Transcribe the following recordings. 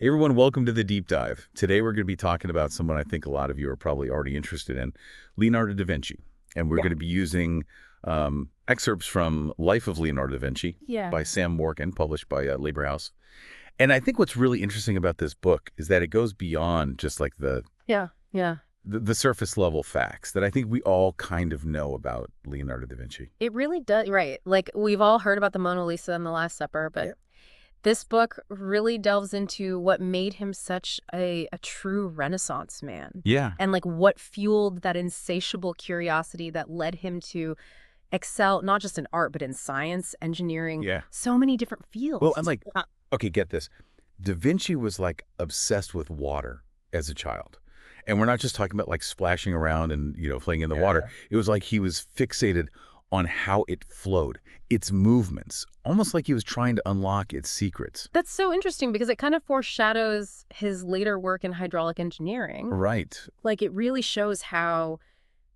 Hey everyone, welcome to the Deep Dive. Today we're going to be talking about someone I think a lot of you are probably already interested in, Leonardo da Vinci. And we're going to be using excerpts from Life of Leonardo da Vinci by Sam Morgan, published by Librihouse. And I think what's really interesting about this book is that it goes beyond just like the surface level facts that I think we all kind of know about Leonardo da Vinci. It really does, right. Like, we've all heard about the Mona Lisa and the Last Supper, but this book really delves into what made him such a true Renaissance man. Yeah. And like what fueled that insatiable curiosity that led him to excel not just in art, but in science, engineering, so many different fields. Well, I'm like, okay, get this. Da Vinci was like obsessed with water as a child. And we're not just talking about like splashing around and, playing in the water. It was like he was fixated on how it flowed, its movements, almost like he was trying to unlock its secrets. That's so interesting because it kind of foreshadows his later work in hydraulic engineering. Right. Like, it really shows how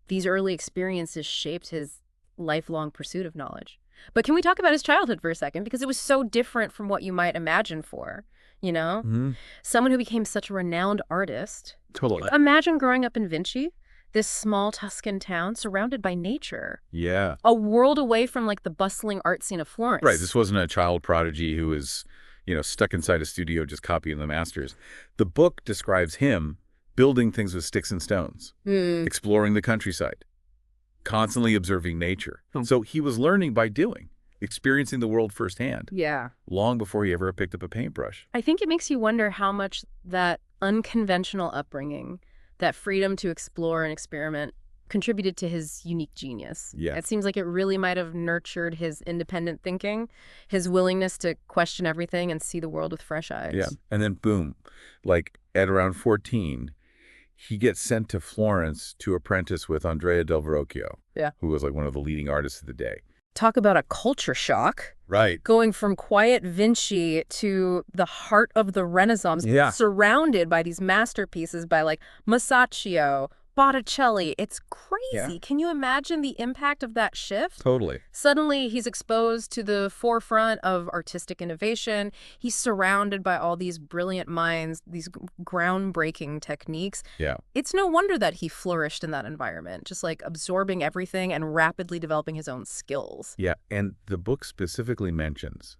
these early experiences shaped his lifelong pursuit of knowledge. But can we talk about his childhood for a second? Because it was so different from what you might imagine Someone who became such a renowned artist. Totally. Imagine growing up in Vinci, this small Tuscan town surrounded by nature. Yeah. A world away from like the bustling art scene of Florence. Right. This wasn't a child prodigy who was, stuck inside a studio just copying the masters. The book describes him building things with sticks and stones, exploring the countryside, constantly observing nature. So he was learning by doing, experiencing the world firsthand. Yeah. Long before he ever picked up a paintbrush. I think it makes you wonder how much that unconventional upbringing, that freedom to explore and experiment, contributed to his unique genius. Yeah. It seems like it really might have nurtured his independent thinking, his willingness to question everything and see the world with fresh eyes. Yeah. And then boom, like at around 14, he gets sent to Florence to apprentice with Andrea del Verrocchio, who was like one of the leading artists of the day. Talk about a culture shock. Right. Going from quiet Vinci to the heart of the Renaissance, surrounded by these masterpieces by like Masaccio, Botticelli. It's crazy. Yeah. Can you imagine the impact of that shift? Totally. Suddenly, he's exposed to the forefront of artistic innovation. He's surrounded by all these brilliant minds, these groundbreaking techniques. Yeah. It's no wonder that he flourished in that environment, just like absorbing everything and rapidly developing his own skills. Yeah, and the book specifically mentions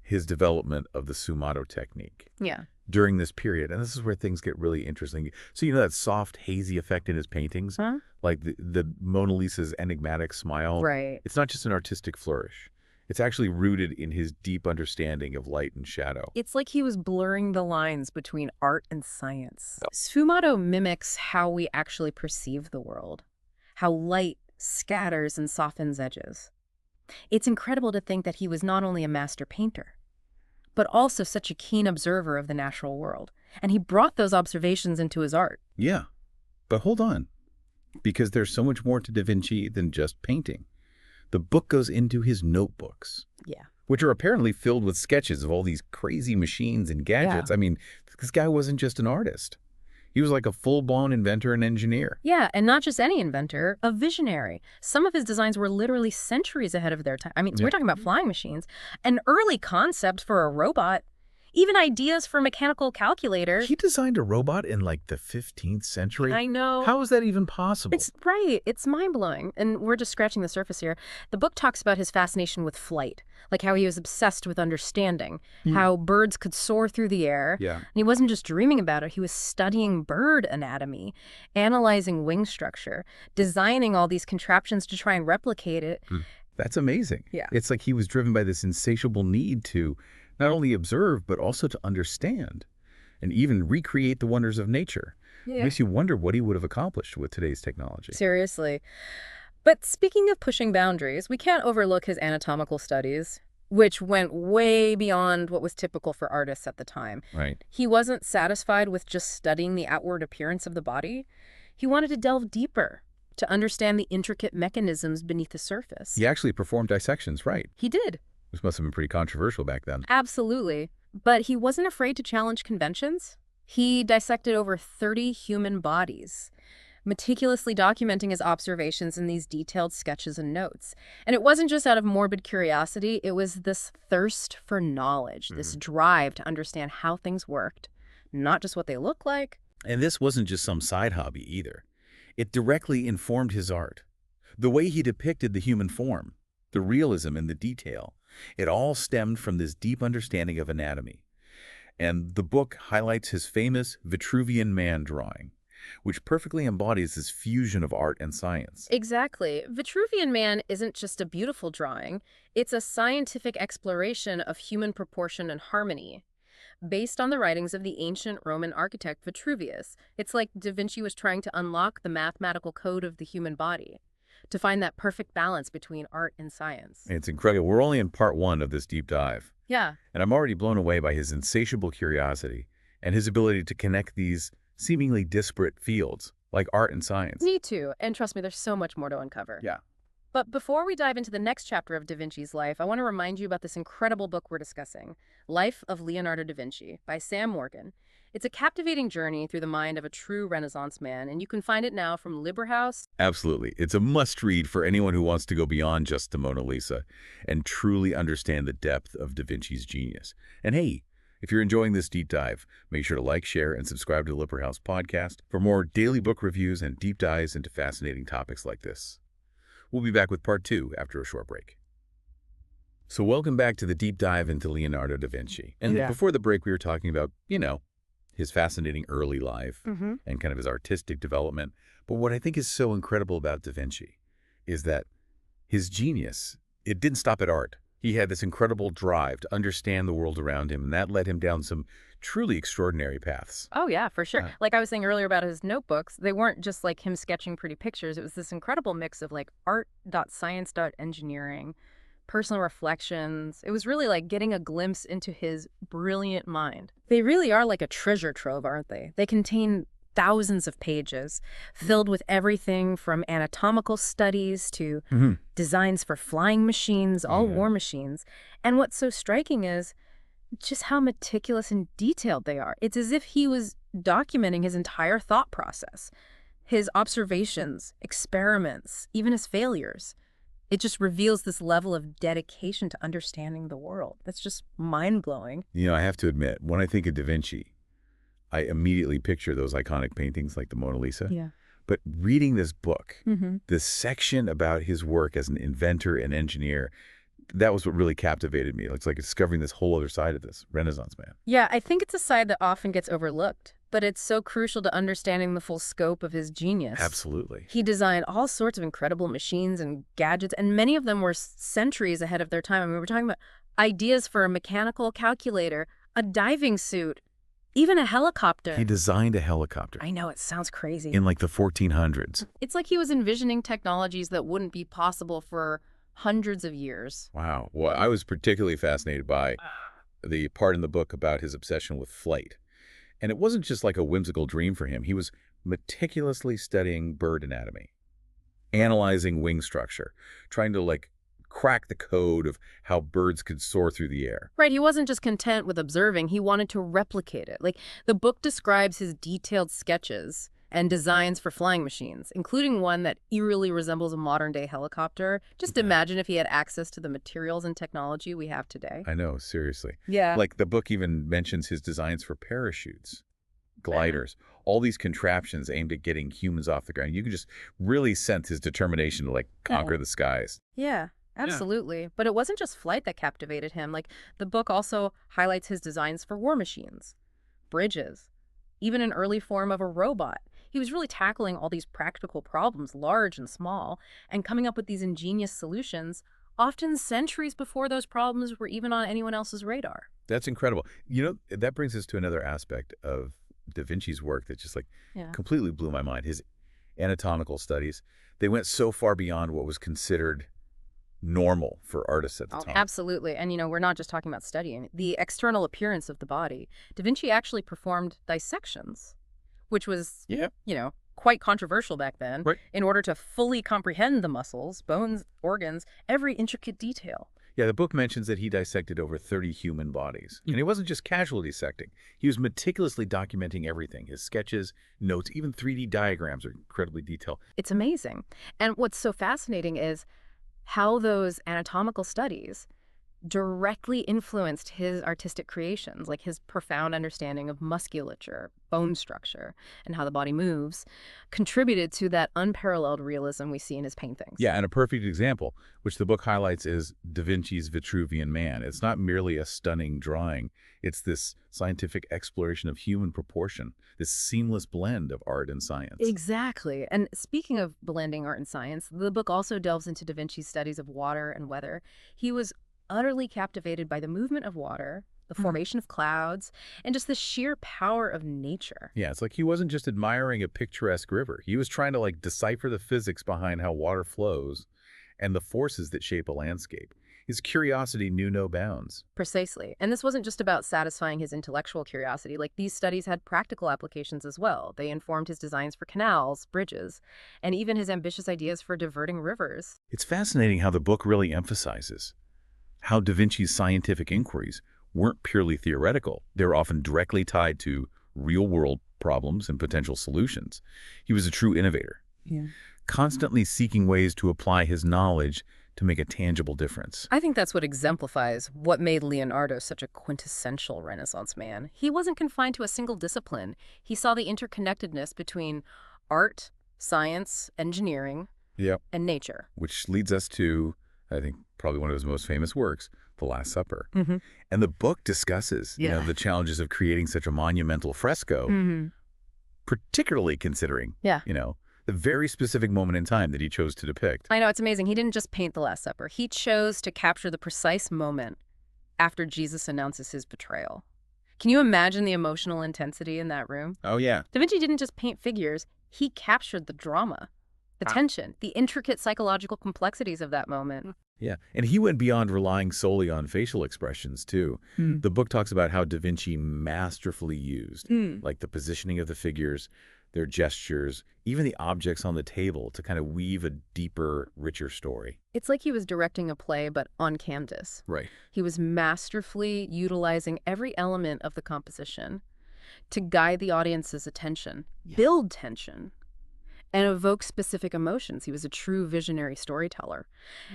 his development of the sfumato technique. Yeah. During this period. And this is where things get really interesting. So that soft, hazy effect in his paintings? Huh? Like the Mona Lisa's enigmatic smile? Right. It's not just an artistic flourish. It's actually rooted in his deep understanding of light and shadow. It's like he was blurring the lines between art and science. Sfumato mimics how we actually perceive the world, how light scatters and softens edges. It's incredible to think that he was not only a master painter, but also such a keen observer of the natural world. And he brought those observations into his art. Yeah, but hold on, because there's so much more to Da Vinci than just painting. The book goes into his notebooks, which are apparently filled with sketches of all these crazy machines and gadgets. I mean, this guy wasn't just an artist. He was like a full-blown inventor and engineer. Yeah, and not just any inventor, a visionary. Some of his designs were literally centuries ahead of their time. I mean, we're talking about flying machines. An early concept for a robot, even ideas for a mechanical calculator. He designed a robot in like the 15th century? I know. How is that even possible? It's right. It's mind-blowing. And we're just scratching the surface here. The book talks about his fascination with flight, like how he was obsessed with understanding, how birds could soar through the air. Yeah. And he wasn't just dreaming about it. He was studying bird anatomy, analyzing wing structure, designing all these contraptions to try and replicate it. That's amazing. Yeah. It's like he was driven by this insatiable need to not only observe, but also to understand and even recreate the wonders of nature. Yeah. It makes you wonder what he would have accomplished with today's technology. Seriously. But speaking of pushing boundaries, we can't overlook his anatomical studies, which went way beyond what was typical for artists at the time. Right. He wasn't satisfied with just studying the outward appearance of the body. He wanted to delve deeper, to understand the intricate mechanisms beneath the surface. He actually performed dissections, right? He did. This must have been pretty controversial back then. Absolutely. But he wasn't afraid to challenge conventions. He dissected over 30 human bodies, meticulously documenting his observations in these detailed sketches and notes. And it wasn't just out of morbid curiosity, it was this thirst for knowledge, this drive to understand how things worked, not just what they look like. And this wasn't just some side hobby either. It directly informed his art. The way he depicted the human form, the realism and the detail, it all stemmed from this deep understanding of anatomy. And the book highlights his famous Vitruvian Man drawing, which perfectly embodies this fusion of art and science. Exactly. Vitruvian Man isn't just a beautiful drawing, it's a scientific exploration of human proportion and harmony. Based on the writings of the ancient Roman architect Vitruvius, it's like Da Vinci was trying to unlock the mathematical code of the human body, to find that perfect balance between art and science. It's incredible. We're only in part 1 of this deep dive. Yeah. And I'm already blown away by his insatiable curiosity and his ability to connect these seemingly disparate fields, like art and science. Me too. And trust me, there's so much more to uncover. Yeah. But before we dive into the next chapter of Da Vinci's life, I want to remind you about this incredible book we're discussing, Life of Leonardo da Vinci by Sam Morgan. It's a captivating journey through the mind of a true Renaissance man, and you can find it now from Librihouse. Absolutely. It's a must-read for anyone who wants to go beyond just the Mona Lisa and truly understand the depth of Da Vinci's genius. And hey, if you're enjoying this deep dive, make sure to like, share, and subscribe to the Librihouse Podcast for more daily book reviews and deep dives into fascinating topics like this. We'll be back with part 2 after a short break. So welcome back to the deep dive into Leonardo da Vinci. And before the break, we were talking about, his fascinating early life and kind of his artistic development. But what I think is so incredible about Da Vinci is that his genius, it didn't stop at art. He had this incredible drive to understand the world around him, and that led him down some truly extraordinary paths. Oh, yeah, for sure. Like I was saying earlier about his notebooks, they weren't just like him sketching pretty pictures. It was this incredible mix of like art.science.engineering, personal reflections. It was really like getting a glimpse into his brilliant mind. They really are like a treasure trove, aren't they? They contain thousands of pages filled with everything from anatomical studies to designs for flying machines, all war machines. And what's so striking is just how meticulous and detailed they are. It's as if he was documenting his entire thought process, his observations, experiments, even his failures. It just reveals this level of dedication to understanding the world. That's just mind-blowing. I have to admit, when I think of Da Vinci, I immediately picture those iconic paintings like the Mona Lisa. Yeah. But reading this book, this section about his work as an inventor and engineer, that was what really captivated me. It's like discovering this whole other side of this Renaissance man. Yeah, I think it's a side that often gets overlooked, but it's so crucial to understanding the full scope of his genius. Absolutely. He designed all sorts of incredible machines and gadgets, and many of them were centuries ahead of their time. I mean, we're talking about ideas for a mechanical calculator, a diving suit, even a helicopter. He designed a helicopter. I know, it sounds crazy. In like the 1400s. It's like he was envisioning technologies that wouldn't be possible for hundreds of years. Wow. Well, I was particularly fascinated by the part in the book about his obsession with flight. And it wasn't just like a whimsical dream for him. He was meticulously studying bird anatomy, analyzing wing structure, trying to crack the code of how birds could soar through the air. Right, he wasn't just content with observing, he wanted to replicate it. The book describes his detailed sketches and designs for flying machines, including one that eerily resembles a modern-day helicopter. Just imagine if he had access to the materials and technology we have today. I know, seriously. Yeah. The book even mentions his designs for parachutes, gliders, all these contraptions aimed at getting humans off the ground. You can just really sense his determination to conquer the skies. Yeah. Absolutely. But it wasn't just flight that captivated him. The book also highlights his designs for war machines, bridges, even an early form of a robot. He was really tackling all these practical problems, large and small, and coming up with these ingenious solutions, often centuries before those problems were even on anyone else's radar. That's incredible. That brings us to another aspect of Da Vinci's work that just completely blew my mind. His anatomical studies, they went so far beyond what was considered normal for artists at the time. Absolutely. And, we're not just talking about studying the external appearance of the body. Da Vinci actually performed dissections, which was, quite controversial back then, Right. in order to fully comprehend the muscles, bones, organs, every intricate detail. Yeah, the book mentions that he dissected over 30 human bodies. And he wasn't just casually dissecting. He was meticulously documenting everything. His sketches, notes, even 3D diagrams are incredibly detailed. It's amazing. And what's so fascinating is how those anatomical studies directly influenced his artistic creations, like his profound understanding of musculature, bone structure, and how the body moves, contributed to that unparalleled realism we see in his paintings. Yeah, and a perfect example, which the book highlights, is Da Vinci's Vitruvian Man. It's not merely a stunning drawing. It's this scientific exploration of human proportion, this seamless blend of art and science. Exactly. And speaking of blending art and science, the book also delves into Da Vinci's studies of water and weather. He was utterly captivated by the movement of water, the formation of clouds, and just the sheer power of nature. Yeah, it's like he wasn't just admiring a picturesque river. He was trying to decipher the physics behind how water flows and the forces that shape a landscape. His curiosity knew no bounds. Precisely. And this wasn't just about satisfying his intellectual curiosity. These studies had practical applications as well. They informed his designs for canals, bridges, and even his ambitious ideas for diverting rivers. It's fascinating how the book really emphasizes how Da Vinci's scientific inquiries weren't purely theoretical. They were often directly tied to real-world problems and potential solutions. He was a true innovator, constantly seeking ways to apply his knowledge to make a tangible difference. I think that's what exemplifies what made Leonardo such a quintessential Renaissance man. He wasn't confined to a single discipline. He saw the interconnectedness between art, science, engineering, and nature. Which leads us to, I think, probably one of his most famous works, The Last Supper. And the book discusses the challenges of creating such a monumental fresco, particularly considering, the very specific moment in time that he chose to depict. I know, it's amazing. He didn't just paint the Last Supper. He chose to capture the precise moment after Jesus announces his betrayal. Can you imagine the emotional intensity in that room? Oh, yeah. Da Vinci didn't just paint figures. He captured the drama, the tension, the intricate psychological complexities of that moment. Yeah, and he went beyond relying solely on facial expressions, too. The book talks about how Da Vinci masterfully used, the positioning of the figures, their gestures, even the objects on the table to kind of weave a deeper, richer story. It's like he was directing a play, but on canvas. Right. He was masterfully utilizing every element of the composition to guide the audience's attention, build tension, and evoke specific emotions. He was a true visionary storyteller.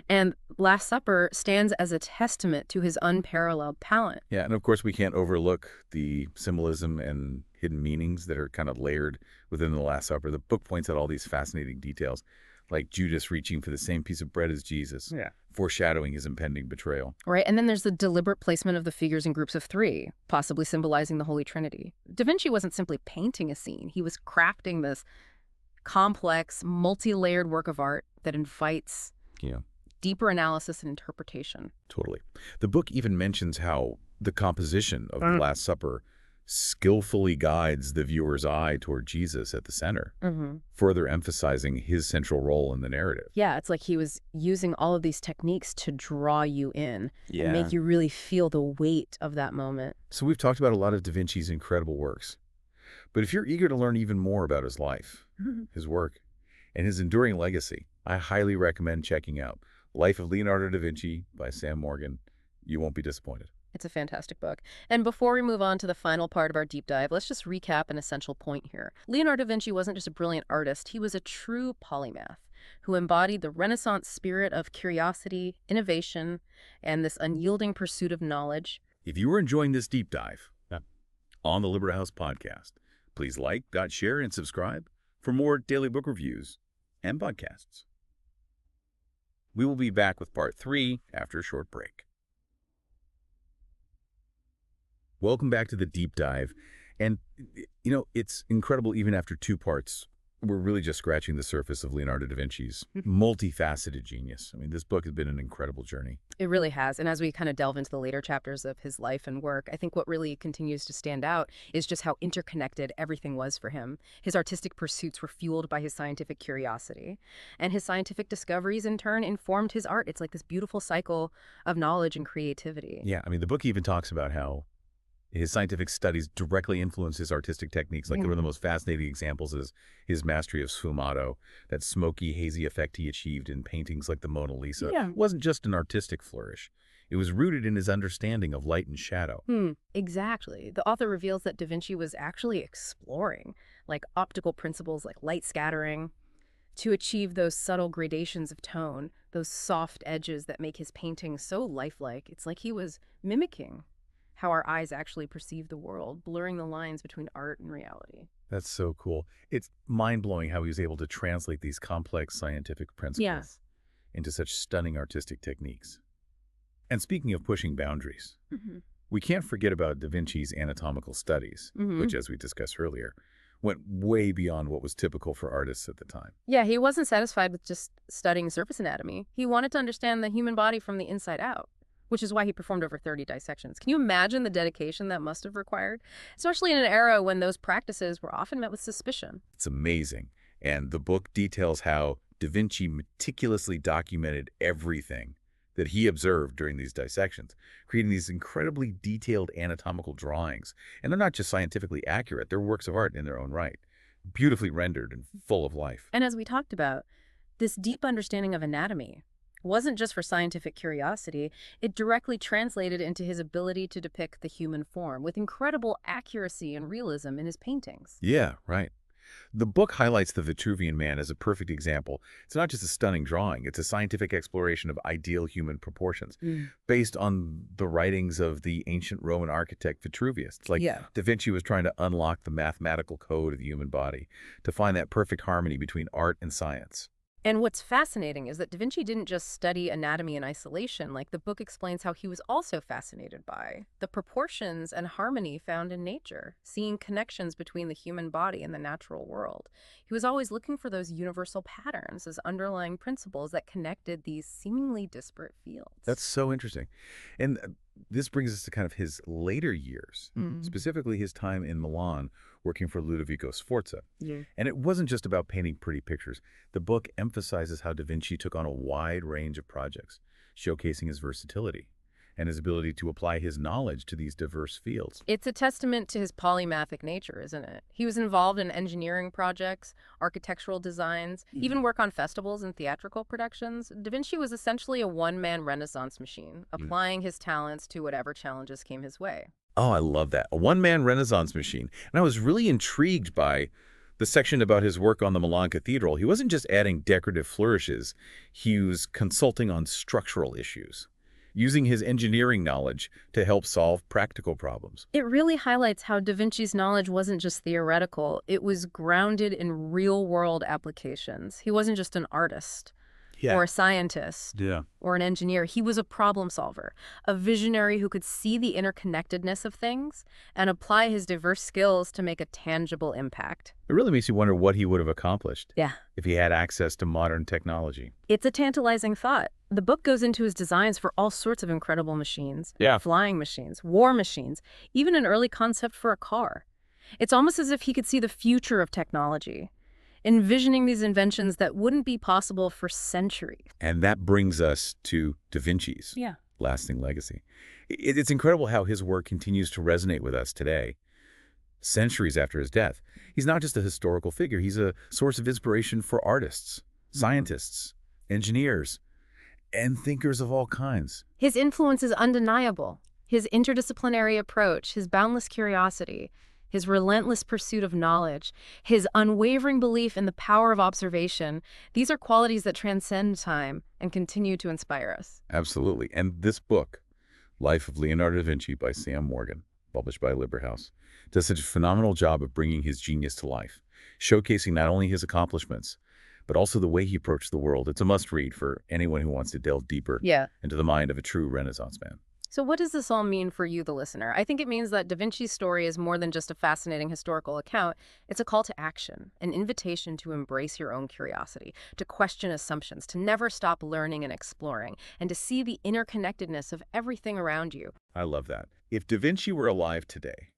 And Last Supper stands as a testament to his unparalleled talent. Yeah, and of course we can't overlook the symbolism and hidden meanings that are kind of layered within the Last Supper. The book points out all these fascinating details, like Judas reaching for the same piece of bread as Jesus, foreshadowing his impending betrayal. Right, and then there's the deliberate placement of the figures in groups of three, possibly symbolizing the Holy Trinity. Da Vinci wasn't simply painting a scene. He was crafting this complex, multi-layered work of art that invites deeper analysis and interpretation. Totally. The book even mentions how the composition of the Last Supper skillfully guides the viewer's eye toward Jesus at the center, further emphasizing his central role in the narrative. Yeah, it's like he was using all of these techniques to draw you in and make you really feel the weight of that moment. So we've talked about a lot of Da Vinci's incredible works. But if you're eager to learn even more about his life, his work, and his enduring legacy, I highly recommend checking out Life of Leonardo da Vinci by Sam Morgan. You won't be disappointed. It's a fantastic book. And before we move on to the final part of our deep dive, let's just recap an essential point here. Leonardo da Vinci wasn't just a brilliant artist. He was a true polymath who embodied the Renaissance spirit of curiosity, innovation, and this unyielding pursuit of knowledge. If you are enjoying this deep dive on the Librihouse Podcast, please like, share, and subscribe for more daily book reviews and podcasts. We will be back with part 3 after a short break. Welcome back to the deep dive. And, it's incredible even after 2 parts. We're really just scratching the surface of Leonardo da Vinci's multifaceted genius. I mean, this book has been an incredible journey. It really has. And as we kind of delve into the later chapters of his life and work, I think what really continues to stand out is just how interconnected everything was for him. His artistic pursuits were fueled by his scientific curiosity, and his scientific discoveries in turn informed his art. It's like this beautiful cycle of knowledge and creativity. Yeah, I mean, the book even talks about how His scientific studies directly influence his artistic techniques. Like, one of the most fascinating examples is his mastery of sfumato, that smoky, hazy effect he achieved in paintings like the Mona Lisa. It wasn't just an artistic flourish. It was rooted in his understanding of light and shadow. Exactly. The author reveals that Da Vinci was actually exploring, like optical principles like light scattering, to achieve those subtle gradations of tone, those soft edges that make his paintings so lifelike. It's like he was mimicking how our eyes actually perceive the world, blurring the lines between art and reality. That's so cool. It's mind-blowing how he was able to translate these complex scientific principles into such stunning artistic techniques. And speaking of pushing boundaries, we can't forget about Da Vinci's anatomical studies, which, as we discussed earlier, went way beyond what was typical for artists at the time. Yeah, he wasn't satisfied with just studying surface anatomy. He wanted to understand the human body from the inside out, which is why he performed over 30 dissections. Can you imagine the dedication that must have required? Especially in an era when those practices were often met with suspicion. It's amazing. And the book details how Da Vinci meticulously documented everything that he observed during these dissections, creating these incredibly detailed anatomical drawings. And they're not just scientifically accurate, they're works of art in their own right, beautifully rendered and full of life. And as we talked about, this deep understanding of anatomy wasn't just for scientific curiosity. It directly translated into his ability to depict the human form with incredible accuracy and realism in his paintings. Yeah, right. The book highlights the Vitruvian Man as a perfect example. It's not just a stunning drawing, it's a scientific exploration of ideal human proportions based on the writings of the ancient Roman architect Vitruvius. It's like Da Vinci was trying to unlock the mathematical code of the human body to find that perfect harmony between art and science. And what's fascinating is that Da Vinci didn't just study anatomy in isolation. Like, the book explains how he was also fascinated by the proportions and harmony found in nature, seeing connections between the human body and the natural world. He was always looking for those universal patterns as underlying principles that connected these seemingly disparate fields. That's so interesting. And this brings us to kind of his later years, specifically his time in Milan working for Ludovico Sforza. And it wasn't just about painting pretty pictures. The book emphasizes how Da Vinci took on a wide range of projects, showcasing his versatility and his ability to apply his knowledge to these diverse fields. It's a testament to his polymathic nature, isn't it? He was involved in engineering projects, architectural designs, even work on festivals and theatrical productions. Da Vinci was essentially a one-man Renaissance machine, applying his talents to whatever challenges came his way. Oh, I love that. A one-man Renaissance machine. And I was really intrigued by the section about his work on the Milan Cathedral. He wasn't just adding decorative flourishes. He was consulting on structural issues, using his engineering knowledge to help solve practical problems. It really highlights how Da Vinci's knowledge wasn't just theoretical. It was grounded in real-world applications. He wasn't just an artist or a scientist or an engineer. He was a problem solver, a visionary who could see the interconnectedness of things and apply his diverse skills to make a tangible impact. It really makes you wonder what he would have accomplished if he had access to modern technology. It's a tantalizing thought. The book goes into his designs for all sorts of incredible machines, flying machines, war machines, even an early concept for a car. It's almost as if he could see the future of technology, envisioning these inventions that wouldn't be possible for centuries. And that brings us to Da Vinci's lasting legacy. It's incredible how his work continues to resonate with us today, centuries after his death. He's not just a historical figure. He's a source of inspiration for artists, scientists, engineers, and thinkers of all kinds. His influence is undeniable. His interdisciplinary approach, his boundless curiosity, his relentless pursuit of knowledge, his unwavering belief in the power of observation, these are qualities that transcend time and continue to inspire us. Absolutely. And this book, Life of Leonardo da Vinci by Sam Morgan, published by Librihouse, does such a phenomenal job of bringing his genius to life, showcasing not only his accomplishments, but also the way he approached the world. It's a must-read for anyone who wants to delve deeper into the mind of a true Renaissance man. So what does this all mean for you, the listener? I think it means that Da Vinci's story is more than just a fascinating historical account. It's a call to action, an invitation to embrace your own curiosity, to question assumptions, to never stop learning and exploring, and to see the interconnectedness of everything around you. I love that. If Da Vinci were alive today,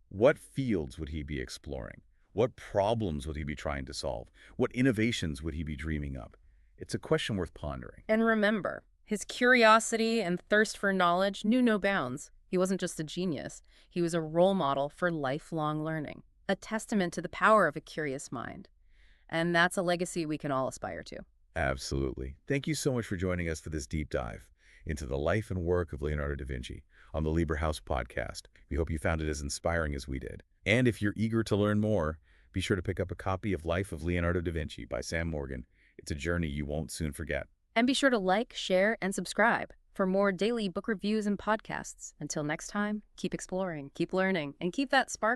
what fields would he be exploring? What problems would he be trying to solve? What innovations would he be dreaming up? It's a question worth pondering. And remember, his curiosity and thirst for knowledge knew no bounds. He wasn't just a genius. He was a role model for lifelong learning, a testament to the power of a curious mind. And that's a legacy we can all aspire to. Absolutely. Thank you so much for joining us for this deep dive into the life and work of Leonardo da Vinci on the Librihouse Podcast. We hope you found it as inspiring as we did. And if you're eager to learn more, be sure to pick up a copy of Life of Leonardo da Vinci by Sam Morgan. It's a journey you won't soon forget. And be sure to like, share, and subscribe for more daily book reviews and podcasts. Until next time, keep exploring, keep learning, and keep that spark